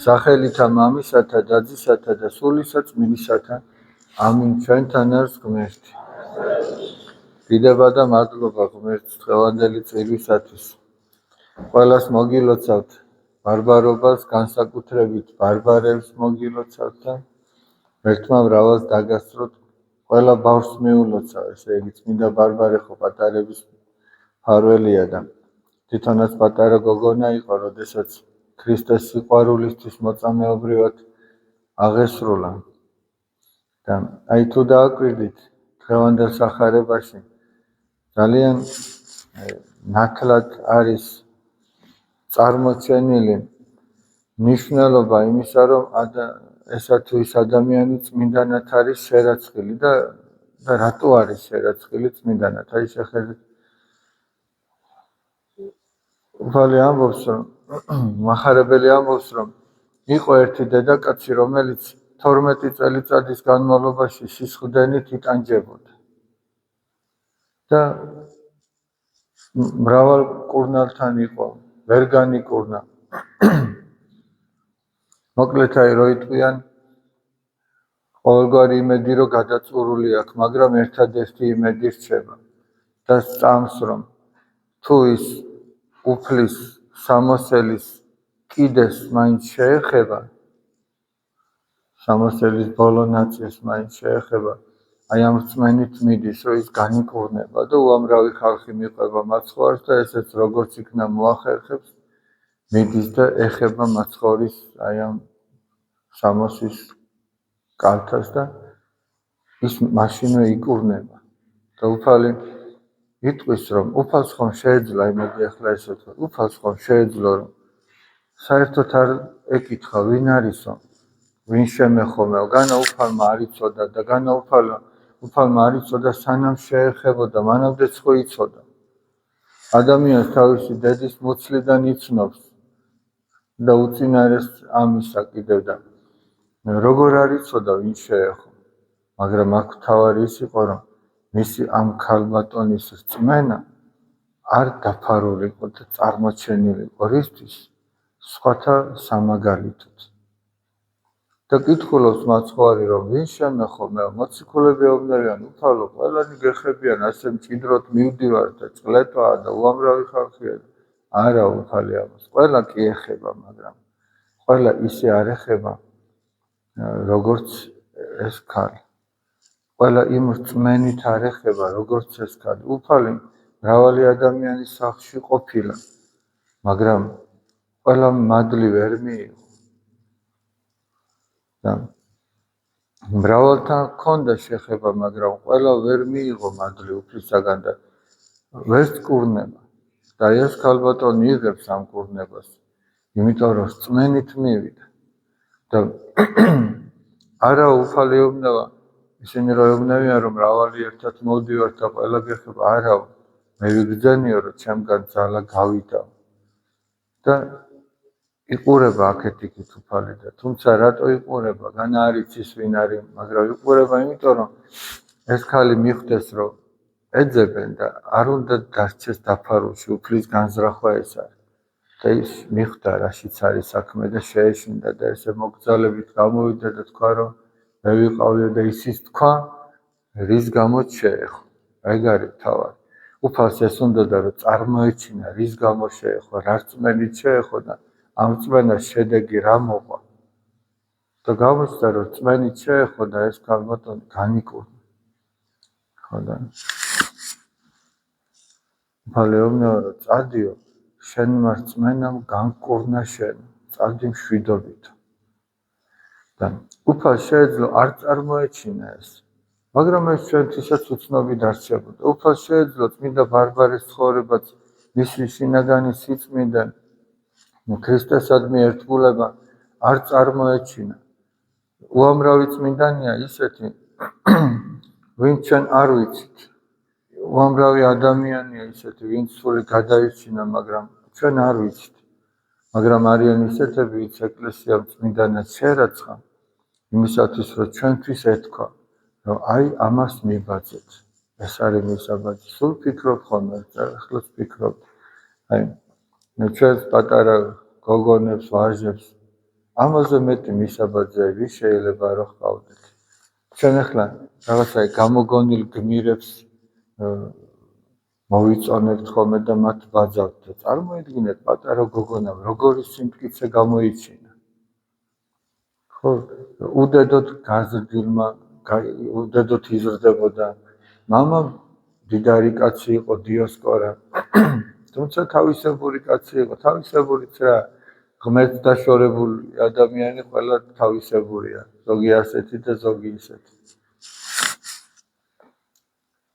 სახელითა მამისათა, დადისათა და სულისა წმინდისათა. ამინ. ჩვენთან არის ღმერთი. დიდება და მადლობა ღმერთს დღევანდელი წირვისათვის. ყველას მოგილოცავთ ბარბარობას, განსაკუთრებით ბარბარებს მოგილოცავთ და ერთმა მრავალს დაგასწროთ. ყველა ბავშვს მიულოცა, ესე იგი წმინდა ბარბარე ხო პატარების მფარველია და თვითონაც პატარა გოგონა იყო, როდესაც ქრისტეს სიყვარულისთვის მოწამეობრივად აღესრულა. და აი თუ დააკვირდით დღევანდელ სახარებაში ძალიან ნათლად არის წარმოჩენილი მნიშვნელობა იმისა, რომ ესა თუ ის ადამიანი წმინდანად არის შერაცხილი და რატო არის შერაცხილი წმინდანად. აი შეხედეთ, უფალი ამბობს, რომ მახარებელი ამბობს, რომ იყო ერთი დედაკაცი, რომელიც 12 წელიწადის განმავლობაში სისხლდენით იტანჯებოდა და მრავალ კურნალთან იყო, ვერ განიკურნა. მოკლედ აი რო იტყვიან, ყოველგვარი იმედი რო გადაწურული აქვს, მაგრამ ერთადერთი იმედი რჩება და სწამს, რომ თუ ის უფლის სამოსელის კიდეს მაინც შეეხება, სამოსელის ბოლო ნაწილს მაინც შეეხება, აი ამ რწმენით მიდის, რომ ის განიკურნება და უამრავი ხალხი მიყვება მაცხოვარს და ესეც როგორც იქნა მოახერხებს, მიდის და ეხება მაცხოვრის აი ამ სამოსის კალთას და ის მაშინვე იკურნება. და უფალი იტყვის, რომ უფალს ხომ შეეძლო, იმედი ახლა ესე ვთქვა, უფალს ხომ შეეძლო, რომ საერთოდ არ ეკითხა, ვინ არისო, ვინ შემეხომეო, განა უფალმა არ იცოდა და განა უფალმა არ იცოდა, სანამ შეეხებოდა, მანამდე ხო იცოდა. ადამიანს თავისი დედის მუცლიდან იცნობს და უწინარეს ამისა კიდევ და როგორ არ იცოდა, ვინ შეეხო, მაგრამ აქ თავარი ის იყო, რომ მისი ამ ქალბატონის რწმენა არ დაფარულიყო და წარმოჩენილიყო რისთვის სხვათა სამაგალითოდ. და კითხულობს მაცხოვარი, რომ ვინ შემეხომეო, მოციქულები ეუბნებიან, უფალო, ყველანი გეხებიან, ასე მჭიდროდ მივდივარ და წყლეტვაა და უამრავი ხალხია. არა, უფალი ამას, ყველა კი ეხება, მაგრამ ყველა ისე არ ეხება, როგორც ეს ქალი. ყველა იმ რწმენით არ ეხება, როგორც ეს ქალი. უფალი მრავალი ადამიანის სახლში ყოფილა, მაგრამ ყველა მადლი ვერ მიიღო. და მრავალთან ჰქონდა შეხება, მაგრამ ყველა ვერ მიიღო მადლი უფლისაგან და ვერც კურნება. და ეს ქალბატონი იღებს ამ კურნებას, იმიტომ რომ რწმენით მივიდა. და არა უფალი ეუბნება, ისინი რომ ეუბნებიან, რომ მრავალი ერთად მოვდივართ და ყველა გეხება, არა, მე ვიგრძენიო, რომ ჩემგან ძალა გავიდაო. და იყურება აქეთ-იქით უფალი და თუმცა რატო იყურება, განა არ იცის ვინ არის, მაგრამ იყურება იმიტომ, რომ ეს ქალი მიხვდეს, რომ ეძებენ და არ უნდა დარჩეს დაფარულში, უფლის განზრახვა ეს არის. და ის მიხვდა, რაშიც არის საქმე და შეეშინდა და ესე მოგძალებით გამოვიდა და თქვა, რომ მე ვიყავიო და ისიც თქვა, რის გამოც შეეხო. ეგ არის თავი. უფალს ეს უნდოდა, რომ წარმოეჩინა, რის გამო შეეხო, რა რწმენით შეეხო და ამ რწმენას შედეგი რა მოყვა. და გამოჩნდა, რომ რწმენით შეეხო და ეს ქალბატონი განიკურნა. ხო და უფალი ეუბნება, რომ წადიო, შენმა რწმენამ განკურნა შენ, წადი მშვიდობით. და უფალს შეეძლო არ წარმოეჩინა ეს, მაგრამ ეს ჩვენთვისაც უცნობი დარჩებოდა. უფალს შეეძლო წმინდა ბარბარეს ცხოვრებაც, მისი შინაგანი სიწმინდე, ქრისტესადმი ერთგულება არ წარმოეჩინა. უამრავი წმინდანია ისეთი, ვინც ჩვენ არ ვიცით. უამრავი ადამიანია ისეთი, ვინც სული გადაიჩინა, მაგრამ ჩვენ არ ვიცით. მაგრამ არიან ისეთები, ვინც ეკლესიამ წმინდანად შერაცხა, იმისათვის, რომ ჩვენთვის ეთქვა, რომ აი ამას მიბაძეთ. ეს არის მისაბაძი. სულ ფიქრობ ხოლმე, ახლაც ფიქრობ. აი, ჩვენს პატარა გოგონებს, ვაჟებს ამაზე მეტი მისაბაძეები შეიძლება რომ ჰყავდეთ. ჩვენ ახლა რაღაცა გამოგონილ გმირებს მოვიწონებთ ხოლმე და მათ ვაძავთ და წარმოიდგინეთ პატარა გოგონამ როგორი სიმტკიცე გამოიჩინა. ხო, უდედოთ გაზრდილმა, უდედოთ იზრდებოდა. მამა დიდარი კაცი იყო დიოსკორა. თუმცა თავისებური კაცი იყო, თავისებურიც რა ღმერთს დაშორებული ადამიანი ყველა თავისებურია, ზოგი ასეთი და ზოგი ისეთი.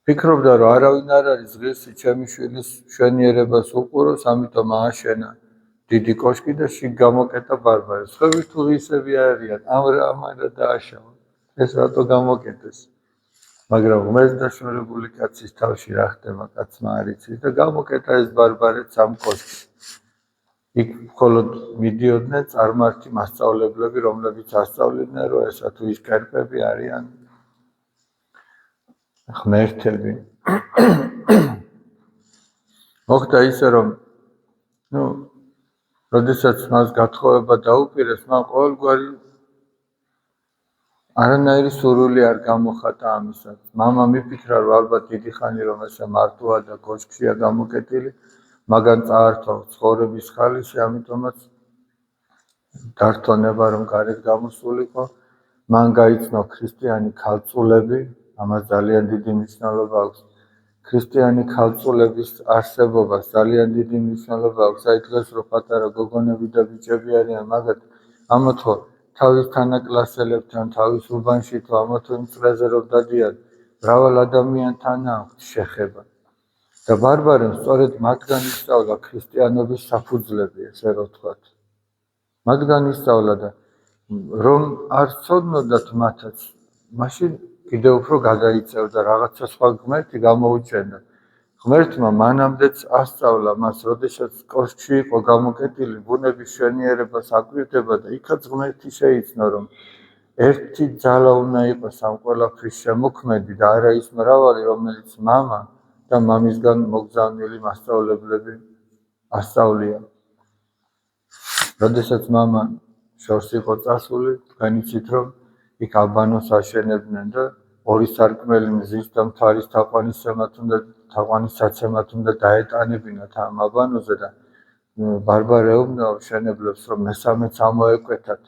ფიქრობდა რომ არავინ არ არის ღირსი ჩემი შვილის მშვენიერებას უყუროს, ამიტომ ააშენა დიდი კოშკი და შიგ გამოკეტა ბარბარეს. ხევი თუ ღირსები არიან, ამარა დააშავა. ეს რატო გამოკეტეს? მაგრამ ღმერთს დაშორებული კაცის თავში რა ხდება, კაცმა არ იცის და გამოკეტა ეს ბარბარეც ამ კოშკში. იქ მხოლოდ მიდიოდნენ წარმართი მასწავლებლები, რომლებიც ასწავლიდნენ, რომ ესა თუ ის კერპები არიან ღმერთები. მოხდა ისე, რომ როდესაც მას გათხოვება დაუპირეს, მან ყოველგვარი არანაირი სურვილი არ გამოხატა ამისას. მამა მიფიქრა, რომ ალბათ დიდი ხანი რომ ესე მარტოა და კოშკშია გამოკეტილი, მაგან წაართვა ცხოვრების ხალისი, ამიტომაც დართონება რომ გარეთ გამოსულიყო. მან გაიცნო ქრისტიანი ქალწულები, ამას ძალიან დიდი მნიშვნელობა აქვს. ქრისტიანი ქალწულების არსებობას ძალიან დიდი მნიშვნელობა აქვს. აი დღეს რო პატარა გოგონები და ბიჭები არიან, მაგათ ამათო თავის თანაკლასელებთან, თავის უბანში თუ ამათო იმ წრეზე რომ დადიან, მრავალ ადამიანთან აქვს შეხება. და ბარბარემ სწორედ მათგან ისწავლა ქრისტიანობის საფუძვლები, ესე რომ ვთქვათ. მათგან ისწავლა და რომ არ ცოდნოდათ მათაც, მაშინ კიდევ უფრო გადაიწევდა რაღაცა სხვა ღმერთი გამოუჩენდა. ღმერთმა მანამდეც ასწავლა მას, როდესაც კოშკში იყო გამოკეტილი, ბუნების მშვენიერებას აკვირდება და იქაც ღმერთი შეიცნო, რომ ერთი ძალა უნდა იყოს ამ ყველაფრის შემოქმედი და არა ის მრავალი, რომელიც მამა და მამისგან მოგზავნილი მასწავლებლები ასწავლიან. როდესაც მამა შორს იყო წასული, თქვენ იცით, რომ იქ ალბანოს აშენებდნენ და ორი სარკმელი მზის და მთვარის თაყვანისაცემად უნდა დაეტანებინათ ამ ალბანოზე და ბარბარე ეუბნება მშენებლებს, რომ მესამეც ამოეკვეთათ.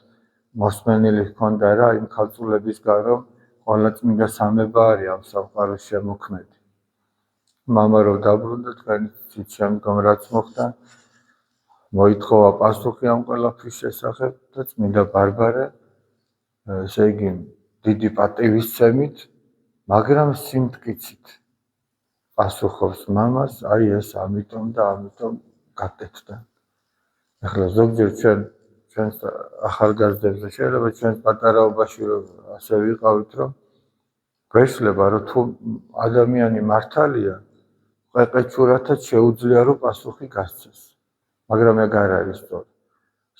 მოსმენილი ჰქონდა რა იმ ქალწულებისგან, რომ ყველა წმინდა სამება არის ამ სამყაროს შემოქმედი. მამა რომ დაბრუნდა, თქვენ იცით შემდგომ რაც მოხდა, მოითხოვა პასუხი ამ ყველაფრის შესახებ და წმინდა ბარბარე, ესე იგი დიდი პატივისცემით, მაგრამ სიმტკიცით პასუხობს მამას, აი ეს ამიტომ და ამიტომ გაკეთდა. ახლა ზოგჯერ ჩვენს ახალგაზრდებზე შეიძლება ჩვენს პატარაობაში ასე ვიყავით, რომ გვეშლება, რომ თუ ადამიანი მართალია, ყეყეჩურათაც შეუძლია რომ პასუხი გასცეს. მაგრამ ეგ არ არის სწორი.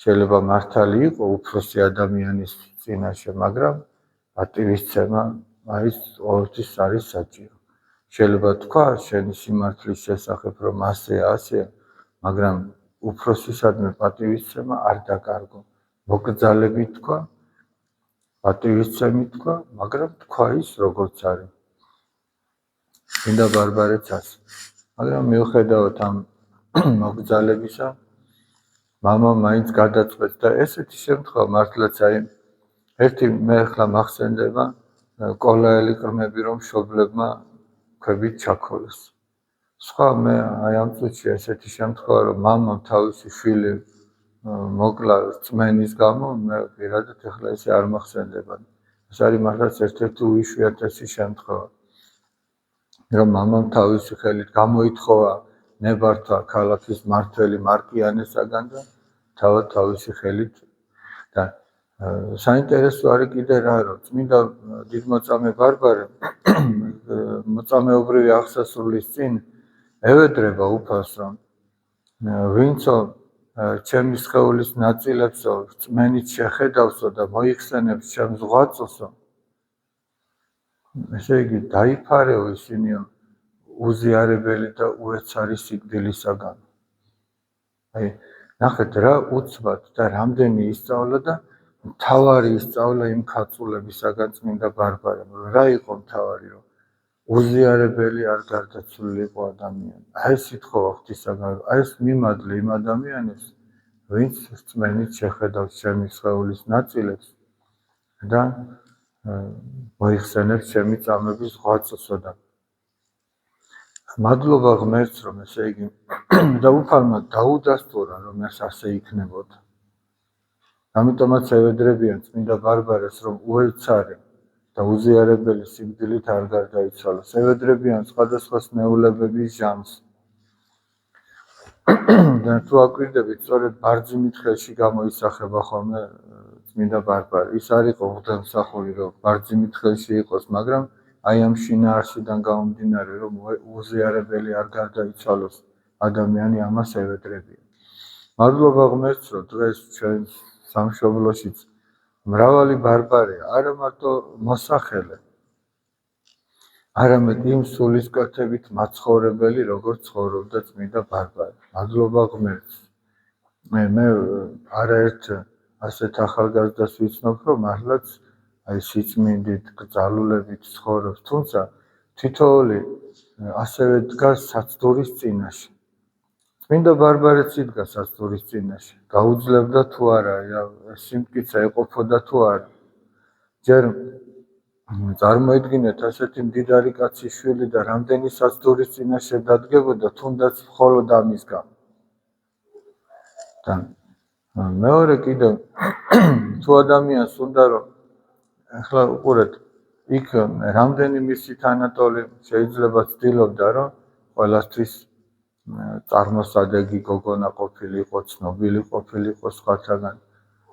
შეიძლება მართალი იყო უფროსი ადამიანის წინაშე, მაგრამ პატივისცემა არის ყოველთვის არის საჭირო. შეიძლება თქვა შენი სიმართლის შესახებ, რომ ასეა, მაგრამ უფროსისადმი პატივისცემა არ დაკარგო. მოკრძალებით თქვა, პატივისცემით თქვა, მაგრამ თქვა ის როგორც არის. წმინდა ბარბარეც ასე. მაგრამ მიუხედავად ამ მოკრძალებისა, მამა მაინც გადაწყვეტს და ესეთი შემთხვევა მართლაც აი ერთი მე ახლა მახსენდება კოლაელი ყრმები რომ მშობლებმა ქვებით ჩაქოლეს. სხვა მე აი ამ წუთში ესეთი შემთხვევა რომ მამამ თავისი შვილი მოკლა რწმენის გამო, მე პირადად ახლა ესე არ მახსენდება. ეს არის მართლაც ერთ-ერთი უიშვიათესი შემთხვევა. რომ მამამ თავისი ხელით გამოითხოვა ნებართვა ქალაქის მმართველი მარკიანესაგან და თავისი ხელით და საინტერესო არის კიდე რა, რომ წმინდა დიდმოწამე ბარბარე მოწამეობრივი აღსასრულის წინ ევედრება უფალს, რომ ვინცო ჩემი სხეულის ნაწილებსო რწმენით შეხედავსო და მოიხსენებს ჩემს ღვაწლსო, ესე იგი დაიფარეო ისინიო უზიარებელი და უეცარი სიკვდილისაგან. აი ნახეთ რა უცბად და რამდენი ისწავლა და მთავარი ისწავლა იმ ქალწულებისაგან წმინდა ბარბარემ. რა იყო მთავარი, რომ უზიარებელი არ გარდაცვლილიყო ადამიანი. აი ეს სიტყვა ღვთისაგან, აი ეს მიმადლე იმ ადამიანებს, ვინც რწმენით შეხედავს ჩემი სხეულის ნაწილებს და მოიხსენებს ჩემი წამების ღვაწლსო და მადლობა ღმერთს, რომ ესე იგი და უფალმა დაუდასტურა, რომ ეს ასე იქნებოდა. ამიტომაც ევედრებიან წმინდა ბარბარეს, რომ უეცარი და უზიარებელი სიკვდილით არ გარდაიცვალოს. ევედრებიან სხვადასხვა სნეულებების ჟამს. და თუ აკვირდებით, სწორედ ბარძიმით ხელში გამოისახება ხოლმე წმინდა ბარბარე. ის არ იყო ღვთისმსახური, რომ ბარძიმით ხელში იყოს, მაგრამ აი ამ შინაარსიდან გამომდინარე, რომ უზიარებელი არ გარდაიცვალოს ადამიანი, ამას ევედრებიან. მადლობა ღმერთს, რომ დღეს ჩვენ სამშობლოშიც მრავალი ბარბარეა, არა მარტო მოსახელე, არამედ იმ სულისკვეთებით მაცხოვრებელი, როგორც ცხოვრობდა წმინდა ბარბარე. მადლობა ღმერთს. მე არაერთ ასეთ ახალგაზრდას ვიცნობ, რომ მართლაც აი სიწმინდით, გრძალულებით ცხოვრობს, თუმცა თითოეული ასევე დგას საცდურის წინაშე. წმინდა ბარბარეც იდგა საცდურის წინაშე. გაუძლებდა თუ არა, სიმტკიცა ეყოფოდა თუ არა. ჯერ წარმოიდგინეთ ასეთი მდიდარი კაცის შვილი და რამდენი საცდურის წინაშე დადგებოდა, თუნდაც მხოლოდ ამის გამო. და მეორე კიდევ თუ ადამიანს უნდა რომ ახლა უყურეთ, იქ რამდენი მისი თანატოლი შეიძლება ცდილობდა, რომ ყველასთვის წარმოსადეგი გოგონა ყოფილიყო, ცნობილი ყოფილიყო სხვათაგან,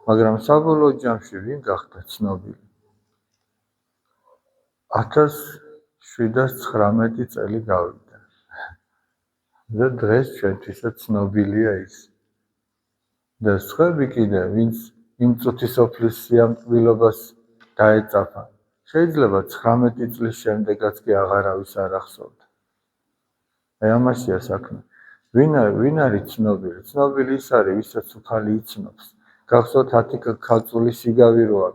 მაგრამ საბოლოო ჯამში ვინ გახდა ცნობილი? 1719 წელი გავიდა. და დღეს ჩვენთვისაც ცნობილია ის. და სხვები კიდე, ვინც იმ წუთის ოფლის სიამტკბილობას დაეწაფა, შეიძლება 19 წლის შემდეგაც კი აღარავის არ ახსოვდა. აი ამაშია საქმე. ვინ არის ცნობილი? ცნობილი ის არის, ვისაც უფალი იცნობს. გახსოვთ 10 ქალწული სიგავი როა.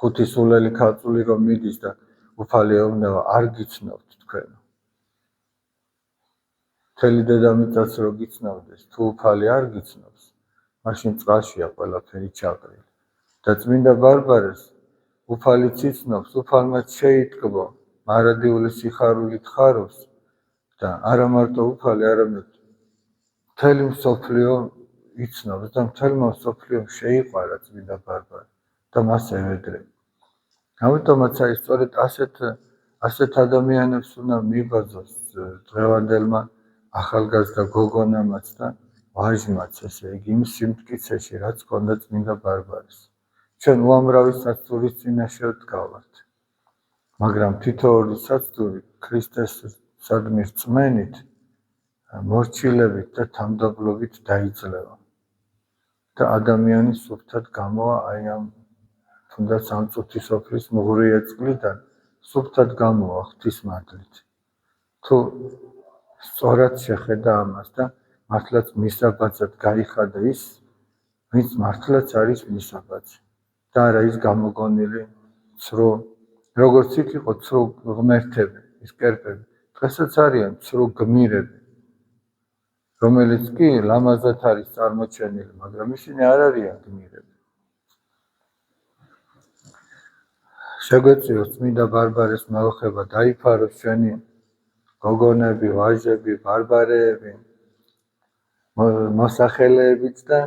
5 სულელი ქალწული რომ მიდის და უფალი ეუბნება, არ გიცნობთ თქვენ. მთელი დედამიწაც რო გიცნობდეს, თუ უფალი არ გიცნობს, მაშინ წყალშია ყველაფერი ჩაყრილი. და წმინდა ბარბარეს უფალიც იცნობს, უფალმაც შეიტკბო, მარადიული სიხარულით ხარობს და არა მარტო უფალი, არამედ მთელი მსოფლიო იცნობს და მთელმა მსოფლიომ შეიყვარა წმინდა ბარბარე და მას ევედრება. ამიტომაც აი სწორედ ასეთ ადამიანებს უნდა მიბაძოს დღევანდელმა ახალგაზრდა გოგონამაც და ვაჟმაც, ესე იგი იმ სიმტკიცეში, რაც ჰქონდა წმინდა ბარბარეს. ჩვენ უამრავი საცდურის წინაშე დგავართ, მაგრამ თითოეული საცდური ქრისტესადმი რწმენით, მორჩილებით და თამდაბლობით დაიძლევა და ადამიანი სუფთად გამოვა აი ამ თუნდაც ამ წუთის ოფლის მუღრიე წყლიდან სუფთად გამოვა ღვთის მადლით. თუ სწორად შეხედა ამას და მართლაც მისაბაძად გაიხადა ის, ვინც მართლაც არის მისაბაძი და არა ის გამოგონილი ცრუ, როგორც იქ იყო ცრუ ღმერთები, ის კერპები, დღესაც არიან ცრუ გმირები, რომელიც კი ლამაზად არის წარმოჩენილი, მაგრამ ისინი არ არიან გმირები. შეგვეწიოს წმინდა ბარბარეს მეოხება, დაიფაროს ჩვენი გოგონები, ვაჟები, ბარბარეები, მოსახელეებიც და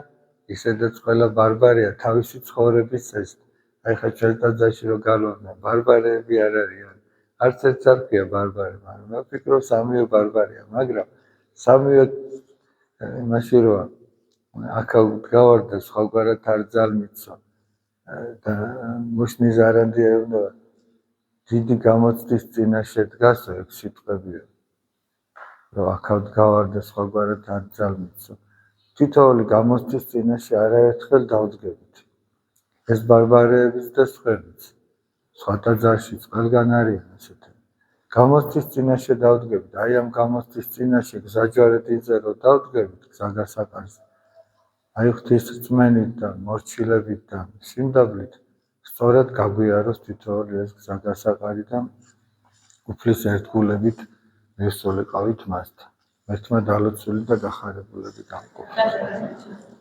ისედაც ყველა ბარბარეა თავისი ცხოვრების წესით. აი ხა ჩვენ ტაძარში რო გალავდნენ, ბარბარეები არ არიან. არც ერთს არ ქვია ბარბარე, მაგრამ მე ვფიქრობ სამივე ბარბარეა, მაგრამ სამივე იმაში როა აქაუ დგავარ და სხვაგვარად არ ძალმიცვა და მუშნის არანდი ეუბნება, დიდი გამოცდის წინაშე დგასო, ეგ სიტყვებია, რომ აქაუ დგავარ და სხვაგვარად არ ძალმიცვა. თითოეული გამოცდის წინაშე არაერთხელ დავდგებით. ეს ბარბარეების და სხვებიც, სხვა ტაძარშიც ყველგან არიან ესეთი. გამოცდის წინაშე დავდგებით, აი ამ გამოცდის წინაშე გზაჯვარედინზე რომ დავდგებით, გზაგასაყარზე, აი ღვთისრწმენით და მორჩილებით და სიმდაბლით სწორად გაგვიაროს თითოეული ეს გზადასაყარი და უფლის ერთგულებით მივსულიყავით მასთან. ერთმა დალოცული და გახარებულები გამყოფ.